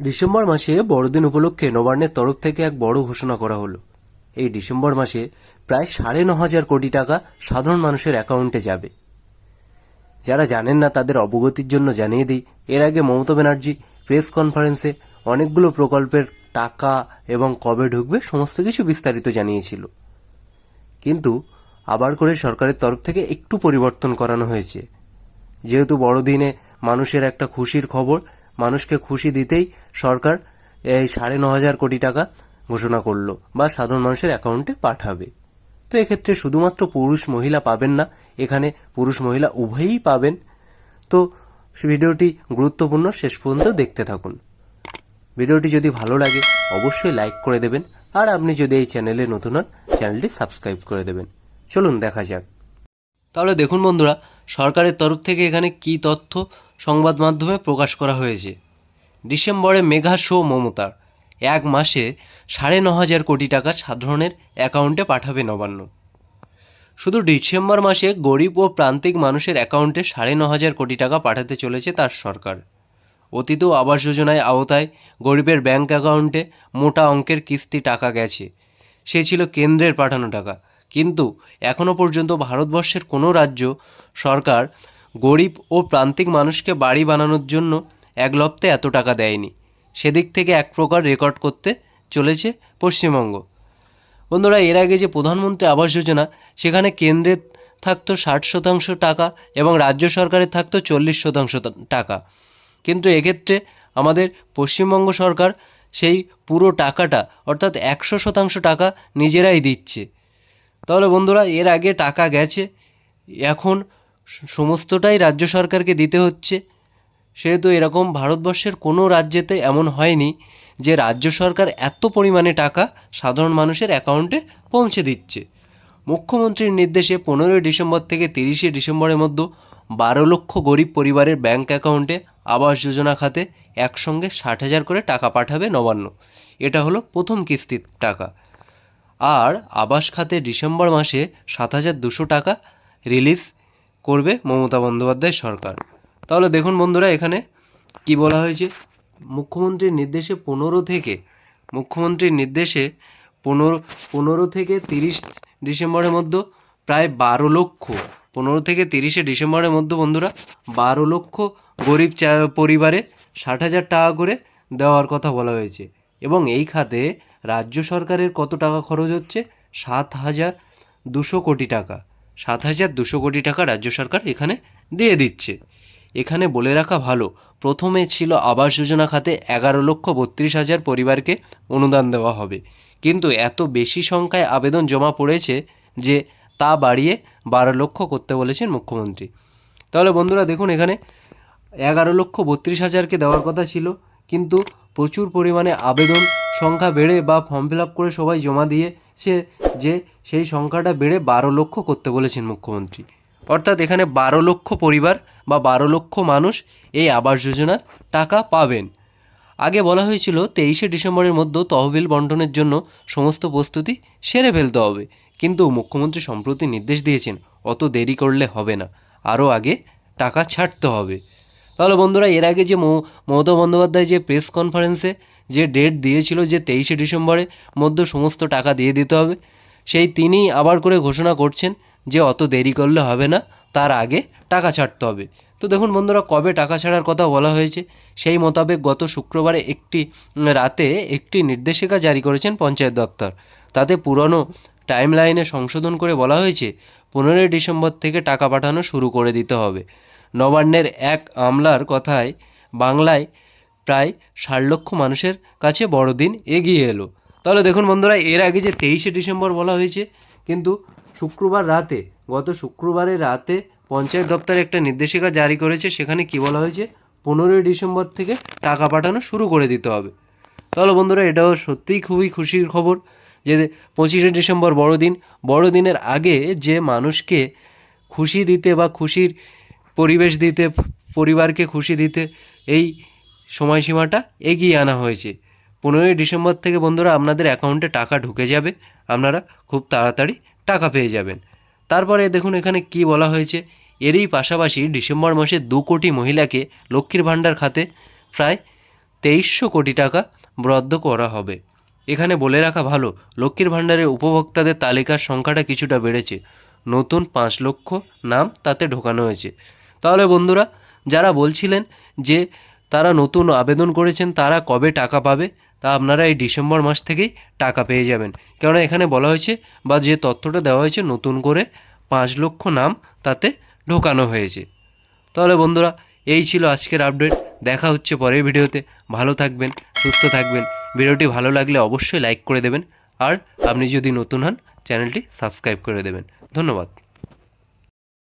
December মাসে বড়দিন উপলক্ষে নবান্নের তরফ থেকে এক বড় ঘোষণা করা হলো। এই ডিসেম্বর মাসে প্রায় 9,500 কোটি টাকা সাধারণ মানুষের অ্যাকাউন্টে যাবে। যারা জানেন না তাদের অবগতির জন্য জানিয়ে দিই, এর আগে মমতা ব্যানার্জি প্রেস কনফারেন্সে অনেকগুলো প্রকল্পের টাকা এবং কবে ঢুকবে সমস্ত কিছু বিস্তারিত জানিয়েছিল। কিন্তু আবার করে সরকারের তরফ থেকে একটু পরিবর্তন করানো হয়েছে। যেহেতু বড়দিনে মানুষের একটা খুশির খবর, মানুষকে খুশি দিতেই সরকার এই 9,500 কোটি টাকা ঘোষণা করলো বা সাধারণ মানুষের অ্যাকাউন্টে পাঠাবে। তো এক্ষেত্রে শুধুমাত্র পুরুষ মহিলা পাবেন না, এখানে পুরুষ মহিলা উভয়ই পাবেন। তো ভিডিওটি গুরুত্বপূর্ণ, শেষ পর্যন্ত দেখতে থাকুন। ভিডিওটি যদি ভালো লাগে অবশ্যই লাইক করে দেবেন, আর আপনি যদি এই চ্যানেলে নতুন হন চ্যানেলটি সাবস্ক্রাইব করে দেবেন। চলুন দেখা যাক। তাহলে দেখুন বন্ধুরা, সরকারের তরফ থেকে এখানে কি তথ্য সংবাদ মাধ্যমে প্রকাশ করা হয়েছে। ডিসেম্বরে মেগা শো মমতার, এক মাসে 9,500 কোটি টাকা সাধারণের অ্যাকাউন্টে পাঠাবে নবান্ন। শুধু ডিসেম্বর মাসে গরিব ও প্রান্তিক মানুষের অ্যাকাউন্টে 9,500 কোটি টাকা পাঠাতে চলেছে তার সরকার। অতীতেও আবাস যোজনায় আওতায় গরিবের ব্যাংক অ্যাকাউন্টে মোটা অঙ্কের কিস্তি টাকা গেছে, সে ছিল কেন্দ্রের পাঠানো টাকা। কিন্তু এখনও পর্যন্ত ভারতবর্ষের কোনো রাজ্য সরকার গরিব ও প্রান্তিক মানুষকে বাড়ি বানানোর জন্য এক লপ্তে এত টাকা দেয়নি। সেদিক থেকে এক প্রকার রেকর্ড করতে চলেছে পশ্চিমবঙ্গ। বন্ধুরা, এর আগে যে প্রধানমন্ত্রী আবাস যোজনা, সেখানে কেন্দ্রের থাকতো 60% টাকা এবং রাজ্য সরকারের থাকতো 40% টাকা। কিন্তু এক্ষেত্রে আমাদের পশ্চিমবঙ্গ সরকার সেই পুরো টাকাটা অর্থাৎ 100% টাকা নিজেরাই দিচ্ছে। তাহলে বন্ধুরা, এর আগে টাকা গেছে, এখন সমস্তটাই রাজ্য সরকারকে দিতে হচ্ছে। সেহেতু এরকম ভারতবর্ষের কোনো রাজ্যেতে এমন হয়নি যে রাজ্য সরকার এত পরিমাণে টাকা সাধারণ মানুষের অ্যাকাউন্টে পৌঁছে দিচ্ছে। মুখ্যমন্ত্রীর নির্দেশে 15 ডিসেম্বর থেকে 30 ডিসেম্বরের মধ্যে 12 লক্ষ গরিব পরিবারের ব্যাংক অ্যাকাউন্টে আবাস যোজনা খাতে একসঙ্গে 60,000 করে টাকা পাঠাবে নবান্ন। এটা হলো প্রথম কিস্তির টাকা। আর আবাস খাতে ডিসেম্বর মাসে 7,200 টাকা রিলিজ করবে মমতা বন্দ্যোপাধ্যায় সরকার। তাহলে দেখুন বন্ধুরা, এখানে কি বলা হয়েছে। মুখ্যমন্ত্রীর নির্দেশে 15 থেকে 30 ডিসেম্বরের মধ্যে প্রায় 12 লক্ষ, 15 থেকে 30 ডিসেম্বরের মধ্যে বন্ধুরা 12 লক্ষ গরিব পরিবারে 60,000 টাকা করে দেওয়ার কথা বলা হয়েছে। এবং এই খাতে রাজ্য সরকারের কত টাকা খরচ হচ্ছে? 7,200 কোটি টাকা। 7,200 কোটি টাকা রাজ্য সরকার এখানে দিয়ে দিচ্ছে। এখানে বলে রাখা ভালো, প্রথমে ছিল আবাস যোজনা খাতে 11,32,000 পরিবারকে অনুদান দেওয়া হবে, কিন্তু এত বেশি সংখ্যায় আবেদন জমা পড়েছে যে তা বাড়িয়ে 12 লক্ষ করতে বলেছেন মুখ্যমন্ত্রী। তাহলে বন্ধুরা দেখুন, এখানে 11,32,000কে দেওয়ার কথা ছিল, কিন্তু প্রচুর পরিমাণে আবেদন সংখ্যা বেড়ে বা ফর্ম ফিল আপ করে সবাই জমা দিয়ে সেই সংখ্যাটা বেড়ে 12 লক্ষ করতে বলেছেন মুখ্যমন্ত্রী। অর্থাৎ এখানে 12 লক্ষ পরিবার বা 12 লক্ষ মানুষ এই আবাস যোজনার টাকা পাবেন। আগে বলা হয়েছিল 23 ডিসেম্বরের মধ্যে তহবিল বন্টনের জন্য সমস্ত প্রস্তুতি সেরে ফেলতে হবে, কিন্তু মুখ্যমন্ত্রী সম্প্রতি নির্দেশ দিয়েছেন অত দেরি করলে হবে না, আরও আগে টাকা ছাড়তে হবে। তাহলে বন্ধুরা, এর আগে যে মমতা বন্দ্যোপাধ্যায় যে প্রেস কনফারেন্সে যে ডেট দিয়েছিল যে 23 ডিসেম্বরের মধ্যে সমস্ত টাকা দিয়ে দিতে হবে, সেই তিনিই আবার করে ঘোষণা করছেন যে অত দেরি করলে হবে না, তার আগে টাকা ছাড়তে হবে। তো দেখুন বন্ধুরা, কবে টাকা ছাড়ার কথা বলা হয়েছে, সেই মোতাবেক গত শুক্রবারে রাতে একটি নির্দেশিকা জারি করেছেন পঞ্চায়েত দপ্তর। তাতে পুরনো টাইম লাইনে সংশোধন করে বলা হয়েছে 15 ডিসেম্বর থেকে টাকা পাঠানো শুরু করে দিতে হবে। নবান্নের এক আমলার কথায় বাংলায় প্রায় 60 লক্ষ মানুষের কাছে বড়দিন এগিয়ে এলো। তাহলে দেখুন বন্ধুরা, এর আগে যে 23 ডিসেম্বর বলা হয়েছে, কিন্তু গত শুক্রবারের রাতে পঞ্চায়েত দপ্তরে একটা নির্দেশিকা জারি করেছে, সেখানে কি বলা হয়েছে 15 ডিসেম্বর থেকে টাকা পাঠানো শুরু করে দিতে হবে। তাহলে বন্ধুরা, এটাও সত্যিই খুবই খুশির খবর যে 25 ডিসেম্বর বড়দিনের আগে যে মানুষকে খুশি দিতে বা খুশির পরিবেশ দিতে, পরিবারকে খুশি দিতে এই সময়সীমাটা এগিয়ে আনা হয়েছে। 15 ডিসেম্বর থেকে বন্ধুরা আপনাদের অ্যাকাউন্টে টাকা ঢুকে যাবে, আপনারা খুব তাড়াতাড়ি টাকা পেয়ে যাবেন। তারপরে দেখুন এখানে কি বলা হয়েছে, এরই পাশাপাশি ডিসেম্বর মাসে 2 কোটি মহিলাকে লক্ষ্মীর ভাণ্ডার খাতে প্রায় 2300 কোটি টাকা বরাদ্দ করা হবে। এখানে বলে রাখা ভালো, লক্ষ্মীর ভাণ্ডারের উপভোক্তাদের তালিকার সংখ্যাটা কিছুটা বেড়েছে, নতুন 5 লক্ষ নাম তাতে ঢোকানো হয়েছে। তাহলে বন্ধুরা, যারা বলছিলেন যে তারা নতুন আবেদন করেছেন তারা কবে টাকা পাবে, তা আপনারা এই ডিসেম্বর মাস থেকেই টাকা পেয়ে যাবেন। কেননা এখানে বলা হয়েছে বা যে তথ্যটা দেওয়া হয়েছে, নতুন করে 5 লক্ষ নাম তাতে ঢোকানো হয়েছে। তাহলে বন্ধুরা, এই ছিল আজকের আপডেট। দেখা হচ্ছে পরের ভিডিওতে। ভালো থাকবেন, সুস্থ থাকবেন। ভিডিওটি ভালো লাগলে অবশ্যই লাইক করে দেবেন, আর আপনি যদি নতুন হন চ্যানেলটি সাবস্ক্রাইব করে দেবেন। ধন্যবাদ।